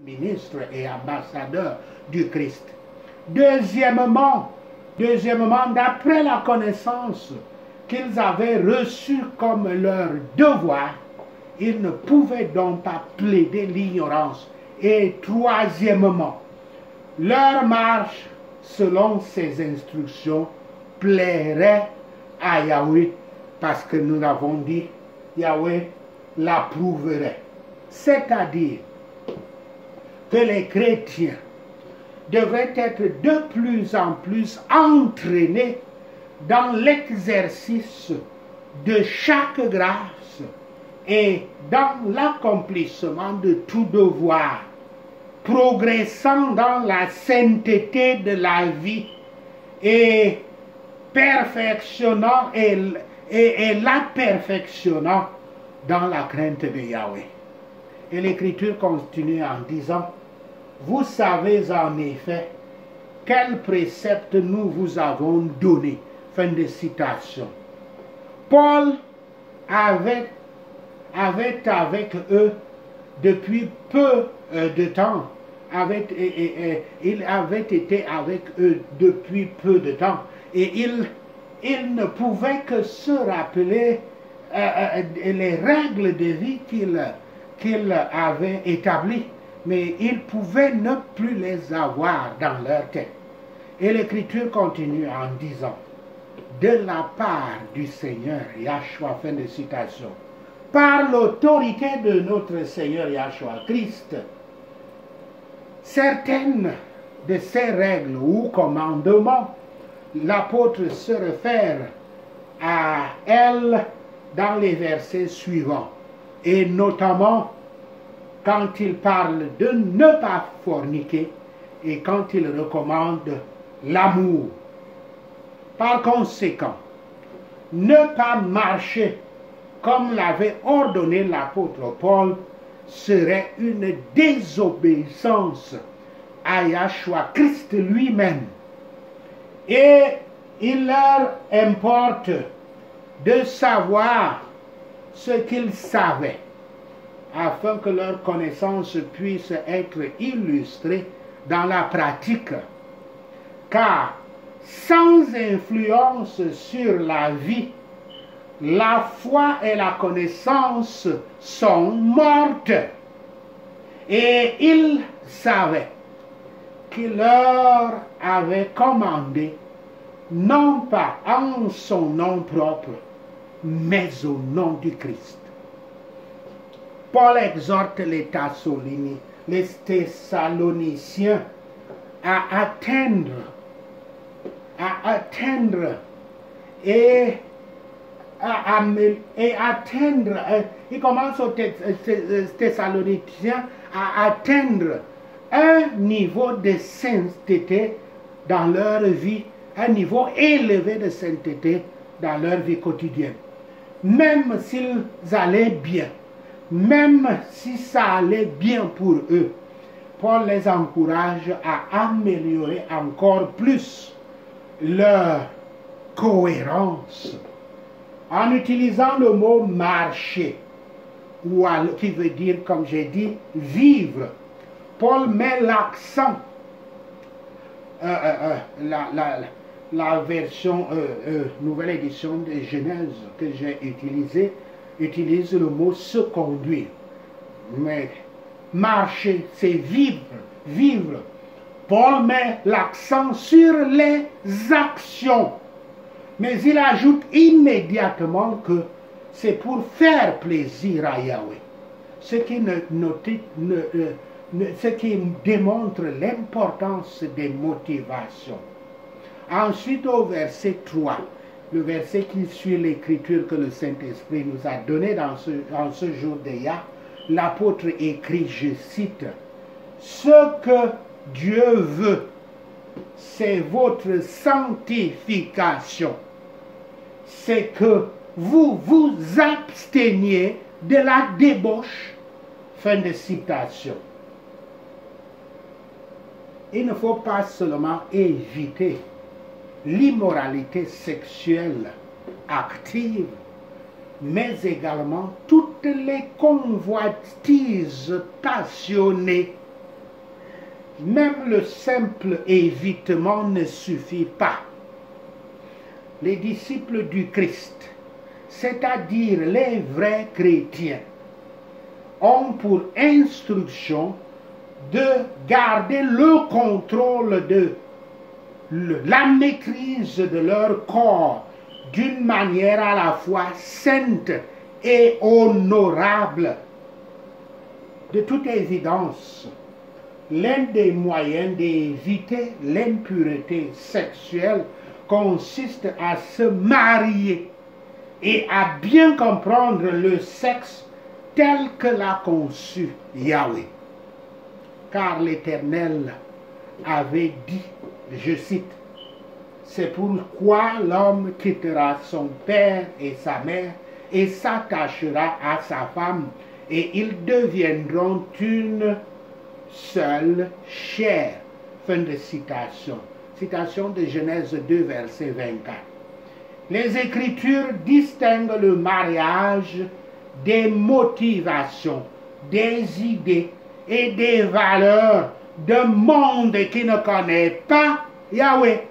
ministre et ambassadeur du Christ. Deuxièmement, d'après la connaissance qu'ils avaient reçue comme leur devoir, ils ne pouvaient donc pas plaider l'ignorance. Et troisièmement, leur marche selon ces instructions plairait à Yahweh, parce que nous l'avons dit, Yahweh l'approuverait. C'est-à-dire que les chrétiens devraient être de plus en plus entraînés dans l'exercice de chaque grâce et dans l'accomplissement de tout devoir, progressant dans la sainteté de la vie et perfectionnant et la perfectionnant dans la crainte de Yahweh. Et l'Écriture continue en disant, vous savez en effet quels préceptes nous vous avons donnés. Fin de citation. Paul avait avec eux depuis peu de temps. Il avait été avec eux depuis peu de temps. Et il ne pouvait que se rappeler les règles de vie qu'il avait établies. Mais il pouvait ne plus les avoir dans leur tête. Et l'Écriture continue en disant, de la part du Seigneur Yahshua, fin de citation, par l'autorité de notre Seigneur Yahshua Christ, certaines de ces règles ou commandements, l'apôtre se réfère à elles dans les versets suivants, et notamment quand il parle de ne pas forniquer et quand il recommande l'amour. Par conséquent, ne pas marcher comme l'avait ordonné l'apôtre Paul serait une désobéissance à Yahshua Christ lui-même. Et il leur importe de savoir ce qu'ils savaient, afin que leur connaissance puisse être illustrée dans la pratique. Car sans influence sur la vie, la foi et la connaissance sont mortes. Et ils savaient qu'il leur avait commandé, non pas en son nom propre, mais au nom du Christ. Paul exhorte les Thessaloniciens à atteindre et il commence aux Thessaloniciens à atteindre un niveau de sainteté dans leur vie, un niveau élevé de sainteté dans leur vie quotidienne. Même s'ils allaient bien, même si ça allait bien pour eux, Paul les encourage à améliorer encore plus leur cohérence en utilisant le mot marcher, qui veut dire, comme j'ai dit, vivre. Paul met l'accent, la version nouvelle édition de Genèse que j'ai utilisée, utilise le mot se conduire. Mais marcher, c'est vivre. Paul met l'accent sur les actions. Mais il ajoute immédiatement que c'est pour faire plaisir à Yahweh. Ce qui démontre l'importance des motivations. Ensuite, au verset 3, le verset qui suit l'écriture que le Saint-Esprit nous a donnée dans ce jour de Yah, l'apôtre écrit, je cite, « Ce que Dieu veut, c'est votre sanctification. C'est que vous vous absteniez de la débauche. » Fin de citation. Il ne faut pas seulement éviter l'immoralité sexuelle active, mais également toutes les convoitises passionnées même le simple évitement ne suffit pas. Les disciples du Christ, c'est-à-dire les vrais chrétiens, ont pour instruction de garder le contrôle de la maîtrise de leur corps d'une manière à la fois sainte et honorable. De toute évidence, l'un des moyens d'éviter l'impureté sexuelle consiste à se marier et à bien comprendre le sexe tel que l'a conçu Yahweh. Car l'Éternel avait dit, je cite, « C'est pourquoi l'homme quittera son père et sa mère et s'attachera à sa femme, et ils deviendront une seule chair. » Fin de citation. Citation de Genèse 2, verset 24. Les Écritures distinguent le mariage des motivations, des idées et des valeurs d'un monde qui ne connaît pas Yahweh.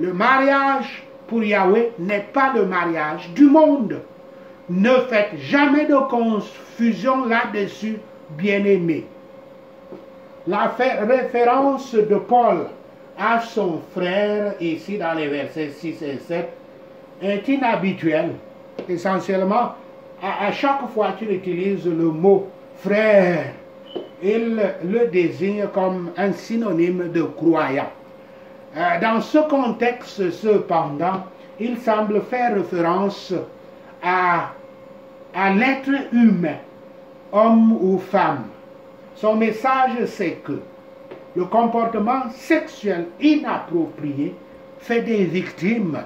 Le mariage pour Yahweh n'est pas le mariage du monde. Ne faites jamais de confusion là-dessus, bien-aimés. La référence de Paul à son frère, ici dans les versets 6 et 7, est inhabituelle. Essentiellement, à chaque fois qu'il utilise le mot frère, il le désigne comme un synonyme de croyant. Dans ce contexte, cependant, il semble faire référence à l'être humain, homme ou femme. Son message, c'est que le comportement sexuel inapproprié fait des victimes.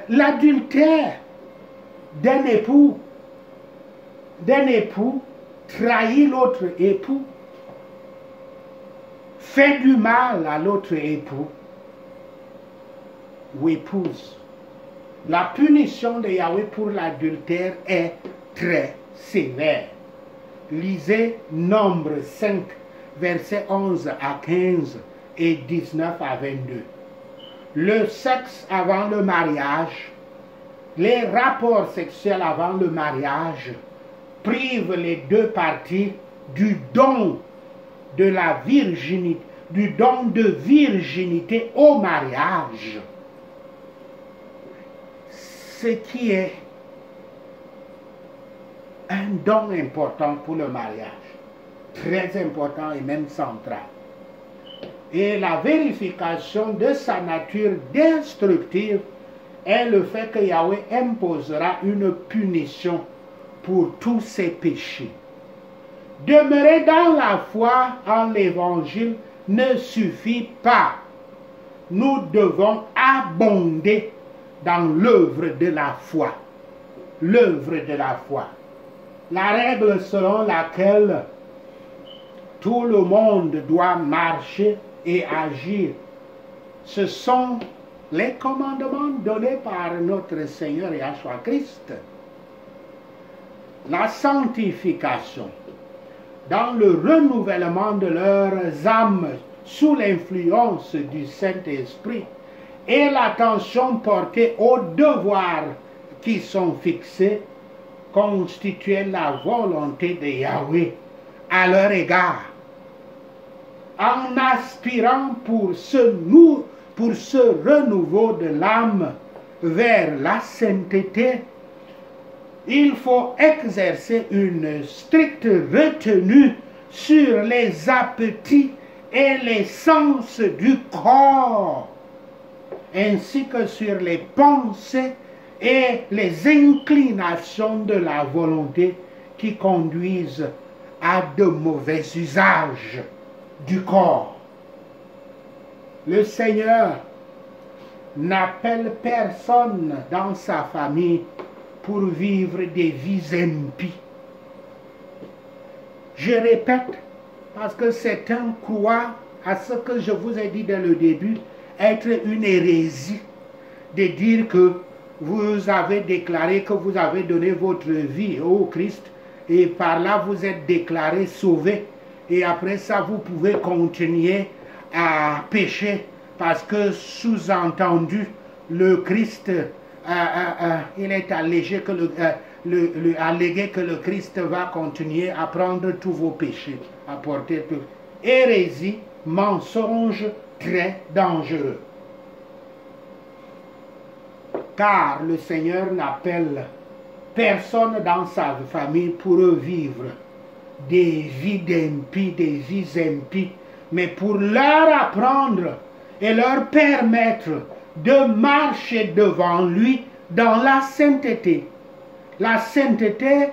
L'adultère d'un époux trahit l'autre époux, fait du mal à l'autre époux ou épouse. La punition de Yahweh pour l'adultère est très sévère. Lisez Nombre 5, versets 11 à 15 et 19 à 22. Le sexe avant le mariage, les rapports sexuels avant le mariage privent les deux parties du don de la virginité, du don de virginité au mariage. Ce qui est un don important pour le mariage, très important et même central. Et la vérification de sa nature destructive est le fait que Yahweh imposera une punition pour tous ses péchés. Demeurer dans la foi en l'Évangile ne suffit pas. Nous devons abonder dans l'œuvre de la foi. L'œuvre de la foi. La règle selon laquelle tout le monde doit marcher et agir, ce sont les commandements donnés par notre Seigneur Yahshua Christ. La sanctification, dans le renouvellement de leurs âmes sous l'influence du Saint-Esprit, et l'attention portée aux devoirs qui sont fixés, constituaient la volonté de Yahweh à leur égard. En aspirant pour ce renouveau de l'âme vers la sainteté, il faut exercer une stricte retenue sur les appétits et les sens du corps, ainsi que sur les pensées et les inclinations de la volonté qui conduisent à de mauvais usages du corps. Le Seigneur n'appelle personne dans sa famille pour vivre des vies impies. Je répète, parce que certains croient à ce que je vous ai dit dès le début, être une hérésie, de dire que vous avez déclaré que vous avez donné votre vie au Christ et par là vous êtes déclaré sauvé. Et après ça, vous pouvez continuer à pécher parce que sous-entendu, le Christ, il est allégué que allégué que le Christ va continuer à prendre tous vos péchés, à porter tout. Hérésie, mensonge très dangereux. Car le Seigneur n'appelle personne dans sa famille pour vivre des vies d'impies, des vies impies, mais pour leur apprendre et leur permettre de marcher devant lui dans la sainteté. La sainteté,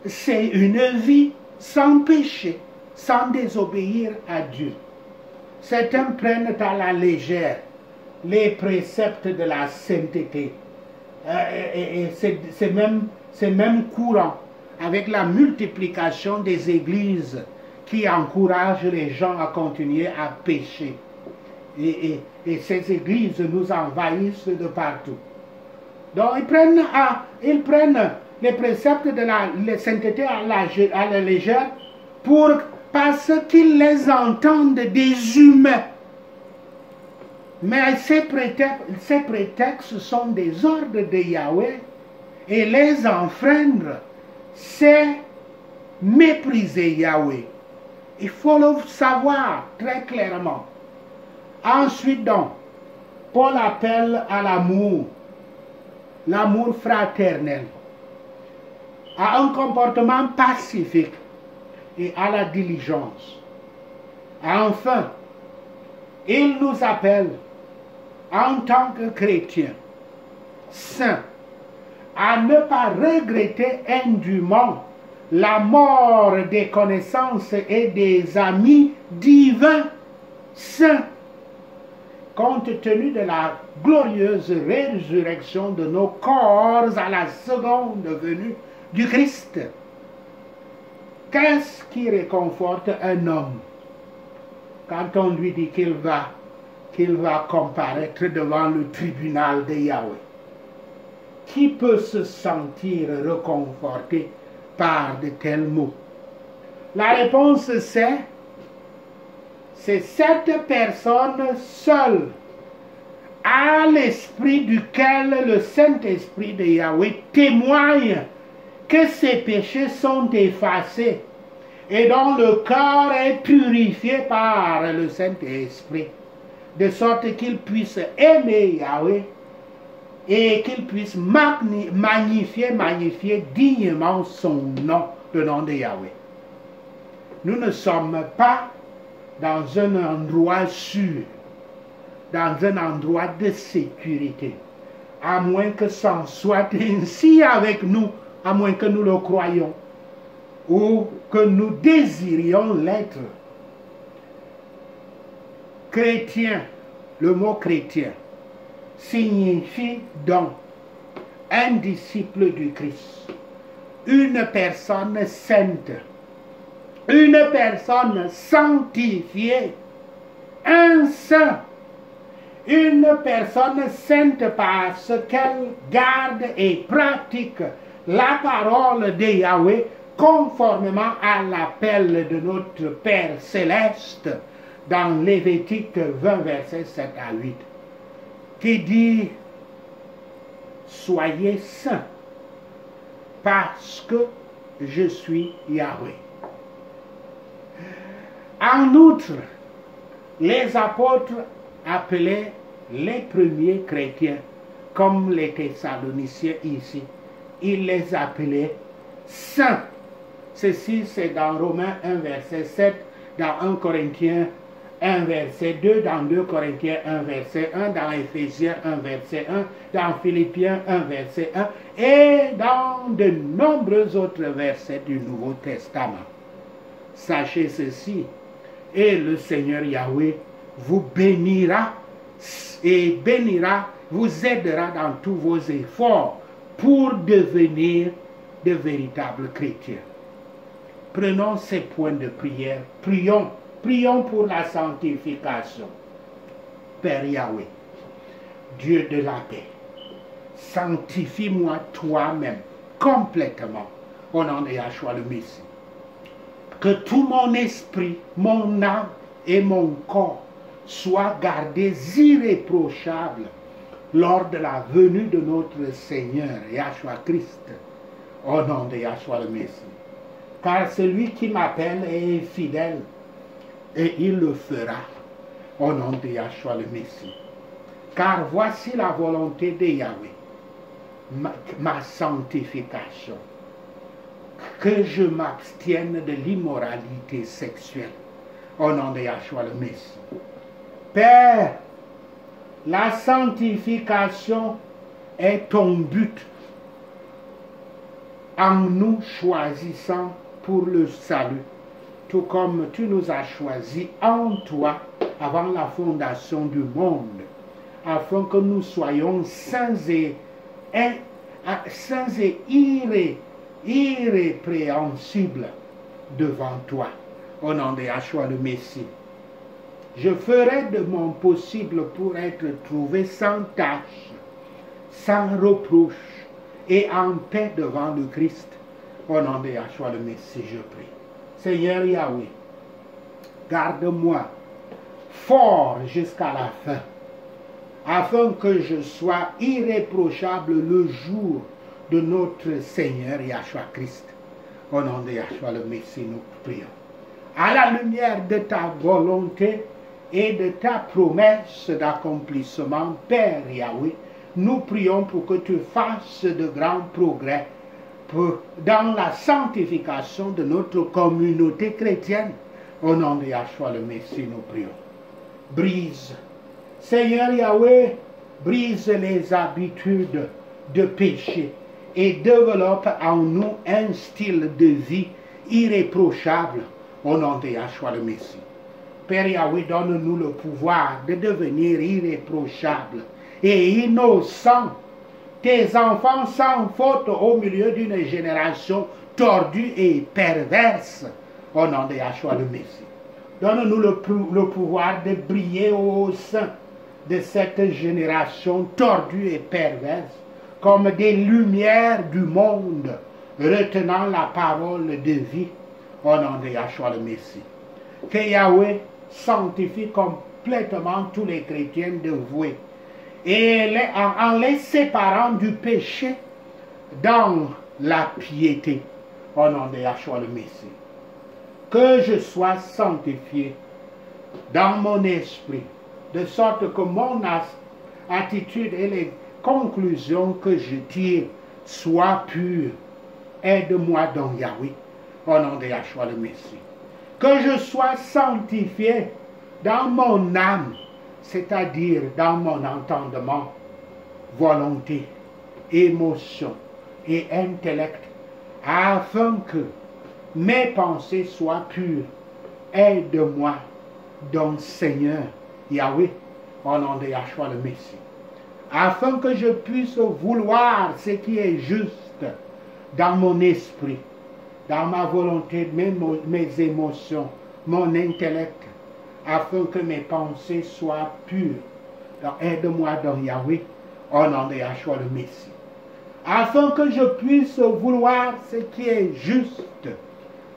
c'est une vie sans péché, sans désobéir à Dieu. Certains prennent à la légère les préceptes de la sainteté. Et c'est même courant avec la multiplication des églises qui encouragent les gens à continuer à pécher. Et ces églises nous envahissent de partout. Donc ils prennent les préceptes de la sainteté à la légère parce qu'ils les entendent des humains. Mais ces prétextes sont des ordres de Yahweh et les enfreindre, c'est mépriser Yahweh. Il faut le savoir très clairement. Ensuite donc, Paul appelle à l'amour fraternel, à un comportement pacifique et à la diligence. Enfin, il nous appelle en tant que chrétiens saints à ne pas regretter indûment la mort des connaissances et des amis divins saints, compte tenu de la glorieuse résurrection de nos corps à la seconde venue du Christ. Qu'est-ce qui réconforte un homme quand on lui dit qu'il va comparaître devant le tribunal de Yahweh? Qui peut se sentir réconforté par de tels mots? La réponse c'est cette personne seule à l'esprit duquel le Saint-Esprit de Yahweh témoigne que ses péchés sont effacés et dont le corps est purifié par le Saint-Esprit, de sorte qu'il puisse aimer Yahweh et qu'il puisse magnifier dignement son nom, le nom de Yahweh. Nous ne sommes pas dans un endroit sûr, dans un endroit de sécurité, à moins que c'en soit ainsi avec nous, à moins que nous le croyions, ou que nous désirions l'être. Chrétien, le mot chrétien, signifie donc un disciple du Christ, une personne sainte, une personne sanctifiée, un saint, une personne sainte parce qu'elle garde et pratique la parole de Yahweh conformément à l'appel de notre Père céleste dans Lévitique 20, versets 7 à 8, qui dit « Soyez saints, parce que je suis Yahweh ». En outre, les apôtres appelaient les premiers chrétiens, comme les Thessaloniciens ici, ils les appelaient saints. Ceci, c'est dans Romains 1, verset 7, dans 1 Corinthiens 1, verset 2, dans 2 Corinthiens 1, verset 1, dans Éphésiens 1, verset 1, dans Philippiens 1, verset 1, et dans de nombreux autres versets du Nouveau Testament. Sachez ceci, et le Seigneur Yahweh vous bénira et vous aidera dans tous vos efforts pour devenir de véritables chrétiens. Prenons ces points de prière, prions pour la sanctification. Père Yahweh, Dieu de la paix, sanctifie-moi toi-même complètement au nom de Yahshua le Messie. Que tout mon esprit, mon âme et mon corps soient gardés irréprochables lors de la venue de notre Seigneur, Yahshua Christ, au nom de Yahshua le Messie. Car celui qui m'appelle est fidèle, et il le fera, au nom de Yahshua le Messie. Car voici la volonté de Yahweh, ma sanctification, que je m'abstienne de l'immoralité sexuelle, au nom de Yahshua le Messie. Père, la sanctification est ton but en nous choisissant pour le salut, tout comme tu nous as choisis en toi avant la fondation du monde, afin que nous soyons saints et irrépréhensibles devant toi, au nom de Yahshua le Messie. Je ferai de mon possible pour être trouvé sans tache, sans reproche et en paix devant le Christ. Au nom de Yahshua le Messie, je prie. Seigneur Yahweh, garde-moi fort jusqu'à la fin, afin que je sois irréprochable le jour de notre Seigneur Yahshua Christ. Au nom de Yahshua le Messie, nous prions. À la lumière de ta volonté et de ta promesse d'accomplissement, Père Yahweh, nous prions pour que tu fasses de grands progrès dans la sanctification de notre communauté chrétienne. Au nom de Yahshua le Messie, nous prions. Brise, Seigneur Yahweh, brise les habitudes de péché et développe en nous un style de vie irréprochable. Au nom de Yahshua le Messie. Père Yahweh, donne-nous le pouvoir de devenir irréprochable et innocent, tes enfants sans faute au milieu d'une génération tordue et perverse, au nom de Yahshua le Messie. Donne-nous le pouvoir de briller au sein de cette génération tordue et perverse, comme des lumières du monde, retenant la parole de vie, au nom de Yahshua le Messie. Que Yahweh sanctifie complètement tous les chrétiens dévoués et en les séparant du péché dans la piété, au nom de Yahshua le Messie. Que je sois sanctifié dans mon esprit, de sorte que mon attitude et les conclusions que je tire soient pures. Aide-moi donc, Yahweh, au nom de Yahshua le Messie. Que je sois sanctifié dans mon âme, c'est-à-dire dans mon entendement, volonté, émotion et intellect, afin que mes pensées soient pures. Aide-moi donc, Seigneur Yahweh, au nom de Yahshua le Messie, afin que je puisse vouloir ce qui est juste dans mon esprit, dans ma volonté, mes émotions, mon intellect, afin que mes pensées soient pures. Donc aide-moi donc, Yahweh, au nom de Yahshua le Messie, afin que je puisse vouloir ce qui est juste,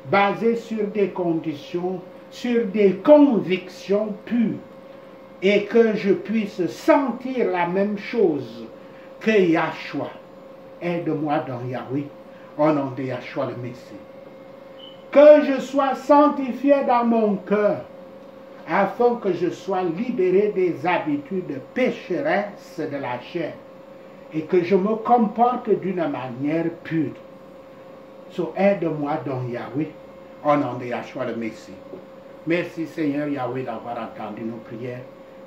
basé sur des conditions, sur des convictions pures, et que je puisse sentir la même chose que Yahshua. Aide-moi donc, Yahweh, au nom de Yahshua le Messie. Que je sois sanctifié dans mon cœur, afin que je sois libéré des habitudes pécheresses de la chair, et que je me comporte d'une manière pure. So, aide-moi donc, Yahweh, au nom de Yahshua le Messie. Merci, Seigneur Yahweh, d'avoir entendu nos prières.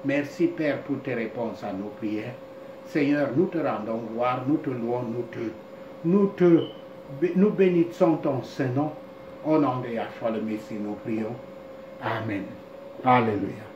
Merci, Père, pour tes réponses à nos prières. Seigneur, nous te rendons gloire, nous te louons, nous bénissons ton Saint-Nom. Au nom de Yahshua le Messie, nous prions. Amen. Alléluia.